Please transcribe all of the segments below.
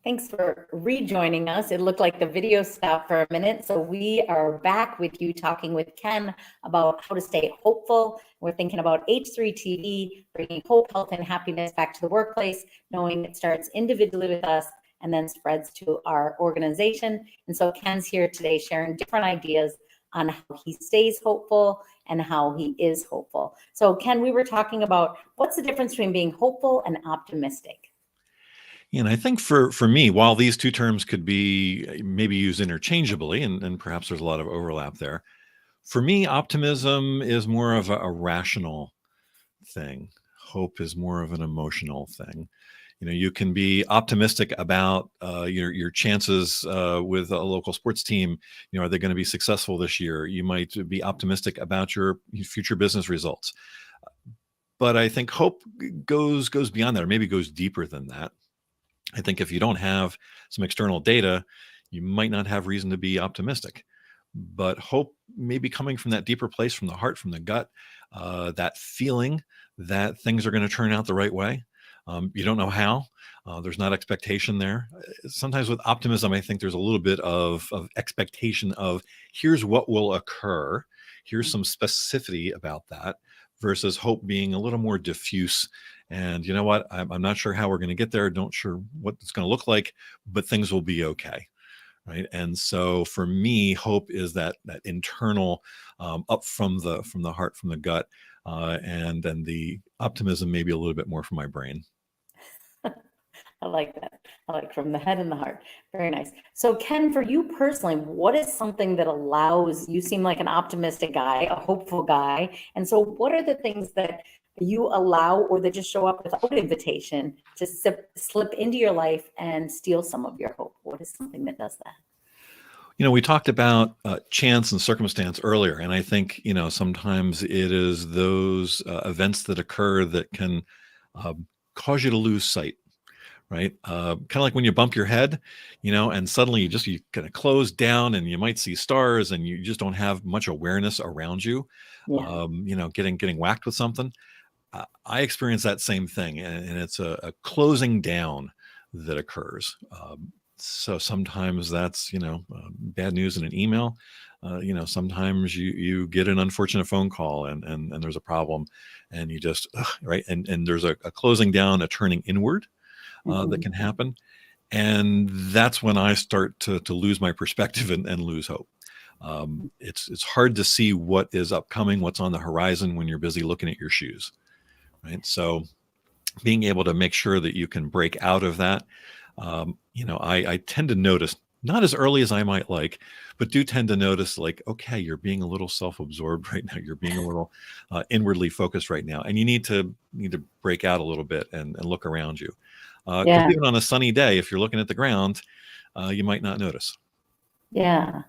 Thanks for rejoining us. It looked like the video stopped for a minute. So we are back with you talking with Ken about how to stay hopeful. We're thinking about H3TV, bringing hope, health, and happiness back to the workplace, knowing it starts individually with us and then spreads to our organization. And so Ken's here today sharing different ideas on how he stays hopeful and how he is hopeful. So Ken, we were talking about what's the difference between being hopeful and optimistic? And I think for me, while these two terms could be maybe used interchangeably, and perhaps there's a lot of overlap there, for me, optimism is more of a rational thing. Hope is more of an emotional thing. You can be optimistic about your chances with a local sports team. Are they going to be successful this year? You might be optimistic about your future business results. But I think hope goes beyond that, or maybe goes deeper than that. I think if you don't have some external data, you might not have reason to be optimistic. But hope may be coming from that deeper place, from the heart, from the gut, that feeling that things are going to turn out the right way. You don't know how. There's not expectation there. Sometimes with optimism, I think there's a little bit of expectation of here's what will occur. Here's some specificity about that, versus hope being a little more diffuse. And you know what? I'm not sure how we're going to get there. Don't sure what it's going to look like, but things will be okay. Right. And so for me, hope is that internal, up from the heart, from the gut, and then the optimism maybe a little bit more from my brain. I like that. I like from the head and the heart. Very nice. So Ken, for you personally, what is something that allows, you seem like an optimistic guy, a hopeful guy. And so what are the things that you allow or that just show up without invitation to slip into your life and steal some of your hope? What is something that does that? We talked about chance and circumstance earlier, and I think, sometimes it is those events that occur that can cause you to lose sight, right? Kind of like when you bump your head, and suddenly you kind of close down and you might see stars and you just don't have much awareness around you, Yeah. getting whacked with something. I experience that same thing, and it's a closing down that occurs. So sometimes that's, bad news in an email. Sometimes you get an unfortunate phone call and there's a problem, and you just, right. And there's a closing down, a turning inward that can happen. And that's when I start to lose my perspective and lose hope. It's hard to see what is upcoming, what's on the horizon when you're busy looking at your shoes. Right. So being able to make sure that you can break out of that, I tend to notice, not as early as I might like, but do tend to notice, like, okay, you're being a little self-absorbed right now. You're being a little inwardly focused right now, and you need to break out a little bit and look around you. Because even on a sunny day, if you're looking at the ground, you might not notice. Yeah.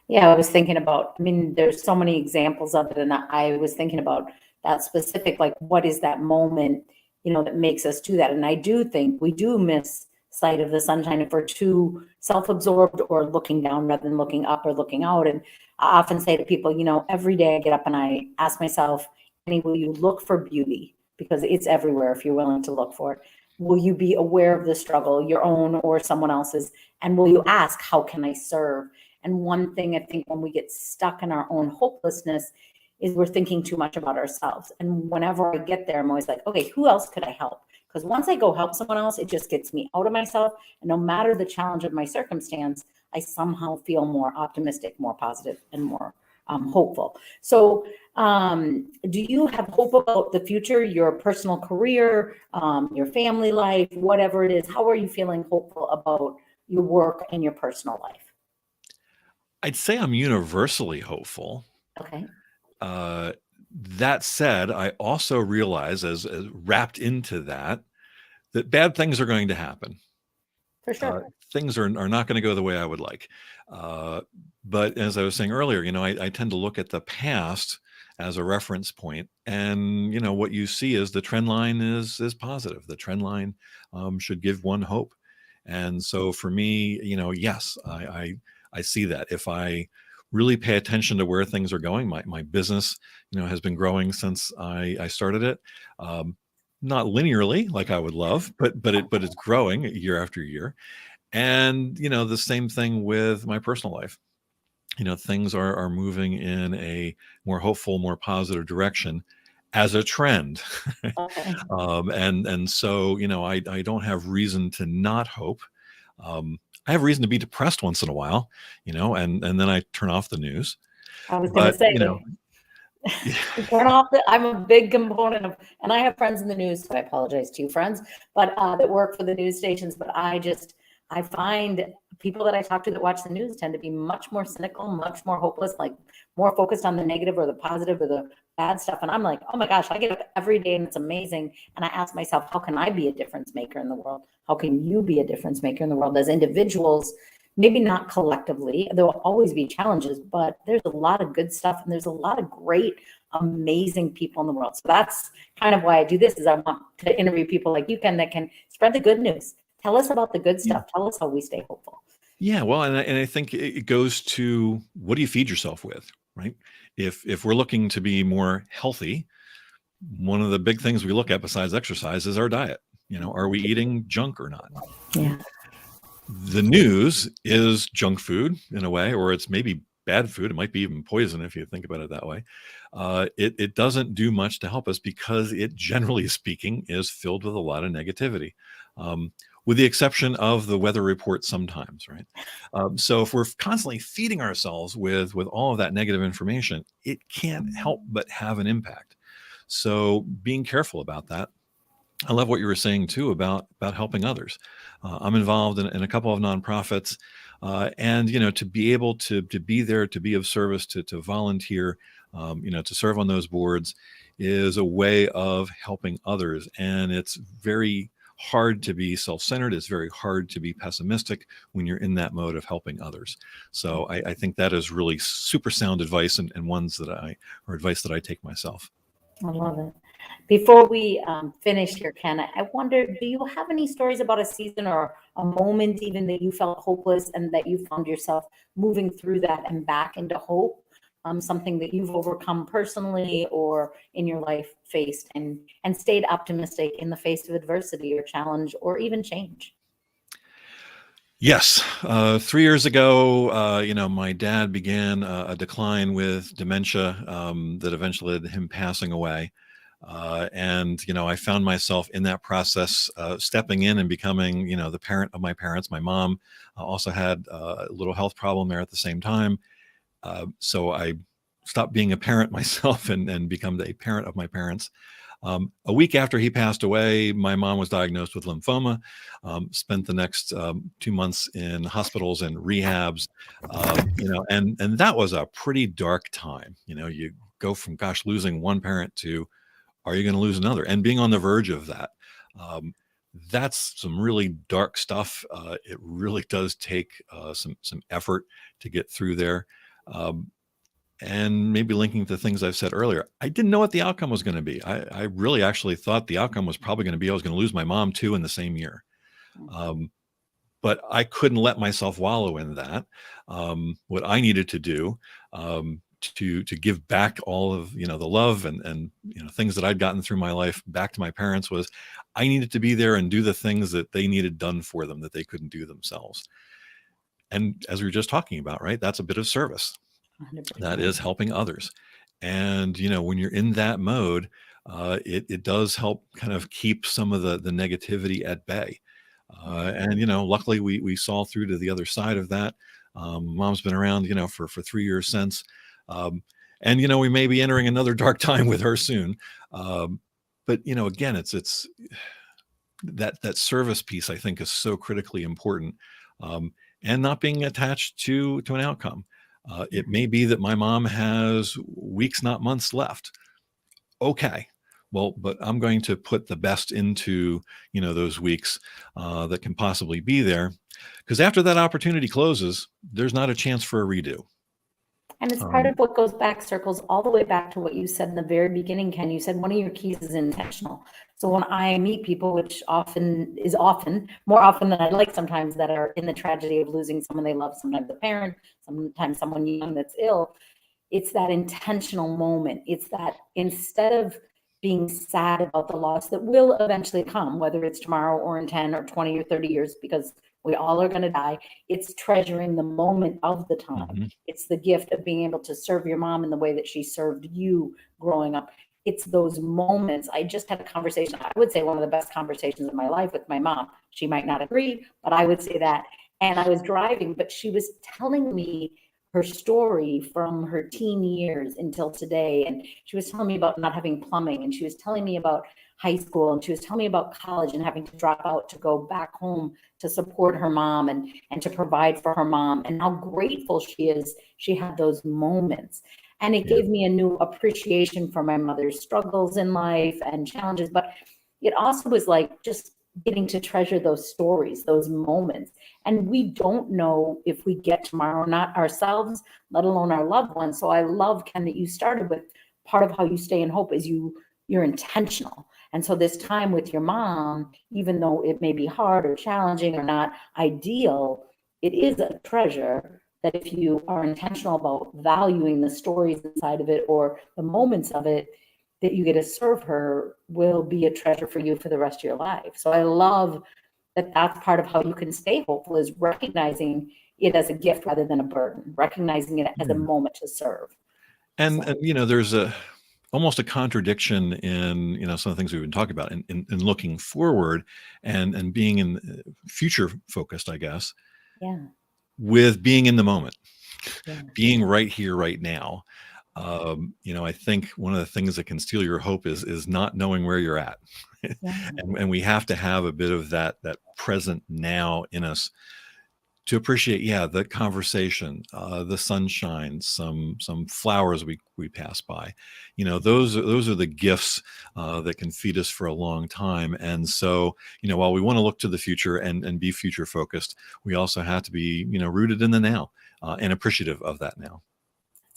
Yeah, I was thinking about, there's so many examples of it, and I was thinking about that specific, like, what is that moment, that makes us do that? And I do think we do miss sight of the sunshine if we're too self-absorbed or looking down rather than looking up or looking out. And I often say to people, every day I get up and I ask myself, Annie, will you look for beauty? Because it's everywhere if you're willing to look for it. Will you be aware of the struggle, your own or someone else's? And will you ask, how can I serve? And one thing I think when we get stuck in our own hopelessness is we're thinking too much about ourselves. And whenever I get there, I'm always like, okay, who else could I help? Because once I go help someone else, it just gets me out of myself. And no matter the challenge of my circumstance, I somehow feel more optimistic, more positive, and more hopeful. So do you have hope about the future, your personal career, your family life, whatever it is? How are you feeling hopeful about your work and your personal life? I'd say I'm universally hopeful. Okay. That said, I also realize, as wrapped into that bad things are going to happen. For sure. Things are not going to go the way I would like. But as I was saying earlier, I tend to look at the past as a reference point, and what you see is the trend line is positive. The trend line should give one hope. And so for me, yes, I see that. If I really pay attention to where things are going, my business, has been growing since I started it. Not linearly like I would love, but it's growing year after year. And, the same thing with my personal life. Things are moving in a more hopeful, more positive direction as a trend. Okay. And so, I don't have reason to not hope. I have reason to be depressed once in a while, and then I turn off the news. I was going to But, say, turn off I'm a big component of, and I have friends in the news, so I apologize to you, friends, but that work for the news stations. But I find people that I talk to that watch the news tend to be much more cynical, much more hopeless, like more focused on the negative or the positive or the bad stuff. And I'm like, oh my gosh, I get up every day and it's amazing. And I ask myself, how can I be a difference maker in the world? How can you be a difference maker in the world as individuals? Maybe not collectively, there will always be challenges, but there's a lot of good stuff and there's a lot of great, amazing people in the world. So that's kind of why I do this, is I want to interview people like you, Ken, that can spread the good news. Tell us about the good stuff. Tell us how we stay hopeful. Yeah, well, and I think it goes to, what do you feed yourself with, right? If we're looking to be more healthy, one of the big things we look at besides exercise is our diet. Are we eating junk or not? Yeah. The news is junk food in a way, or it's maybe bad food. It might be even poison if you think about it that way. It doesn't do much to help us because it, generally speaking, is filled with a lot of negativity, with the exception of the weather report sometimes, right? So if we're constantly feeding ourselves with all of that negative information, it can't help but have an impact. So being careful about that. I love what you were saying too about helping others. I'm involved in a couple of nonprofits, and to be able to be there, to be of service, to volunteer, to serve on those boards is a way of helping others. And it's very hard to be self-centered. It's very hard to be pessimistic when you're in that mode of helping others. So I think that is really super sound advice, and advice that I take myself. I love it. Before we finish here, Ken, I wonder, do you have any stories about a season or a moment even that you felt hopeless and that you found yourself moving through that and back into hope? Something that you've overcome personally or in your life faced and stayed optimistic in the face of adversity or challenge or even change? Yes. 3 years ago, my dad began a decline with dementia, that eventually led to him passing away. And, I found myself in that process, stepping in and becoming, the parent of my parents. My mom also had a little health problem there at the same time. So I stopped being a parent myself and become a parent of my parents. A week after he passed away, my mom was diagnosed with lymphoma. Spent the next 2 months in hospitals and rehabs, and that was a pretty dark time. You go from, gosh, losing one parent to, are you going to lose another? And being on the verge of that. That's some really dark stuff. It really does take some effort to get through there. And maybe linking to things I've said earlier, I didn't know what the outcome was going to be. I really actually thought the outcome was probably going to be I was going to lose my mom too in the same year. But I couldn't let myself wallow in that. What I needed to do, to give back all of the love and things that I'd gotten through my life back to my parents, was I needed to be there and do the things that they needed done for them that they couldn't do themselves. And as we were just talking about, right, that's a bit of service. 100%. That is helping others. And when you're in that mode, it does help kind of keep some of the negativity at bay. And luckily we saw through to the other side of that. Mom's been around for 3 years since. And we may be entering another dark time with her soon. But again, it's that service piece, I think, is so critically important. And not being attached to an outcome. It may be that my mom has weeks, not months left. Okay. Well, but I'm going to put the best into, those weeks that can possibly be there. Because after that opportunity closes, there's not a chance for a redo. And it's part of what goes back, circles all the way back to what you said in the very beginning, Ken. You said one of your keys is intentional. So when I meet people, which is more often than I'd like sometimes, that are in the tragedy of losing someone they love, sometimes a parent, sometimes someone young that's ill, it's that intentional moment. It's that instead of being sad about the loss that will eventually come, whether it's tomorrow or in 10 or 20 or 30 years, because we all are going to die. It's treasuring the moment of the time. Mhm. It's the gift of being able to serve your mom in the way that she served you growing up. It's those moments. I just had a conversation, I would say one of the best conversations of my life with my mom. She might not agree, but I would say that. And I was driving, but she was telling me her story from her teen years until today. And she was telling me about not having plumbing, and she was telling me about high school, and she was telling me about college and having to drop out to go back home to support her mom and to provide for her mom, and how grateful she is she had those moments. And it Yeah. gave me a new appreciation for my mother's struggles in life and challenges. But it also was like just getting to treasure those stories, those moments. And we don't know if we get tomorrow or not ourselves, let alone our loved ones. So I love, Ken, that you started with part of how you stay in hope is you're intentional. And so this time with your mom, even though it may be hard or challenging or not ideal, it is a treasure that if you are intentional about valuing the stories inside of it or the moments of it that you get to serve her will be a treasure for you for the rest of your life. So I love that that's part of how you can stay hopeful, is recognizing it as a gift rather than a burden, recognizing it as a moment to serve. And, So, and there's almost a contradiction in some of the things we've been talking about in looking forward and being in future focused, I guess, yeah, with being in the moment, yeah, being right here, right now. I think one of the things that can steal your hope is not knowing where you're at, yeah. and we have to have a bit of that present now in us to appreciate, the conversation, the sunshine, some flowers we pass by. Those are the gifts that can feed us for a long time. And so, while we want to look to the future and be future focused, we also have to be rooted in the now, and appreciative of that now.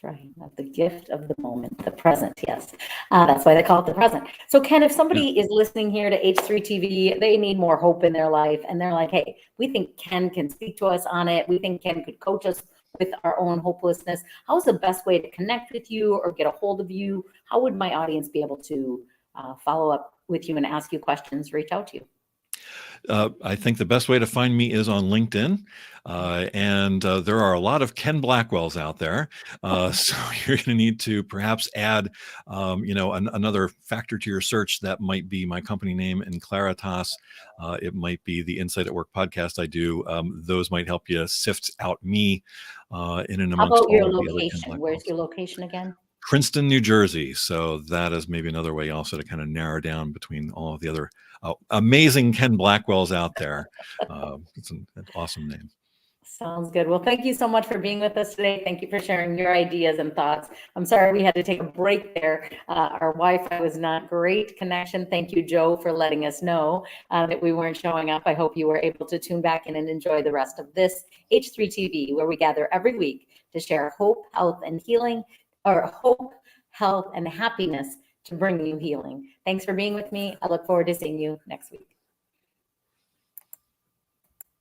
That's right. The gift of the moment, the present. Yes. That's why they call it the present. So, Ken, if Yeah. somebody is listening here to H3 TV, they need more hope in their life, and they're like, hey, we think Ken can speak to us on it. We think Ken could coach us with our own hopelessness. How's the best way to connect with you or get a hold of you? How would my audience be able to follow up with you and ask you questions, reach out to you? I think the best way to find me is on LinkedIn. And there are a lot of Ken Blackwells out there. So you're going to need to perhaps add, another factor to your search. That might be my company name in Claritas. It might be the Insight at Work podcast I do. Those might help you sift out me in and How amongst about your all of the other Ken location? Where's Blackwells. your location again? Princeton, New Jersey. So that is maybe another way also to kind of narrow down between all of the other amazing Ken Blackwells out there. It's an awesome name. Sounds good. Well, thank you so much for being with us today. Thank you for sharing your ideas and thoughts. I'm sorry we had to take a break there. Our Wi-Fi was not great connection. Thank you, Joe, for letting us know that we weren't showing up. I hope you were able to tune back in and enjoy the rest of this H3 TV, where we gather every week to share hope, health, and healing, or hope, health, and happiness to bring you healing. Thanks for being with me. I look forward to seeing you next week.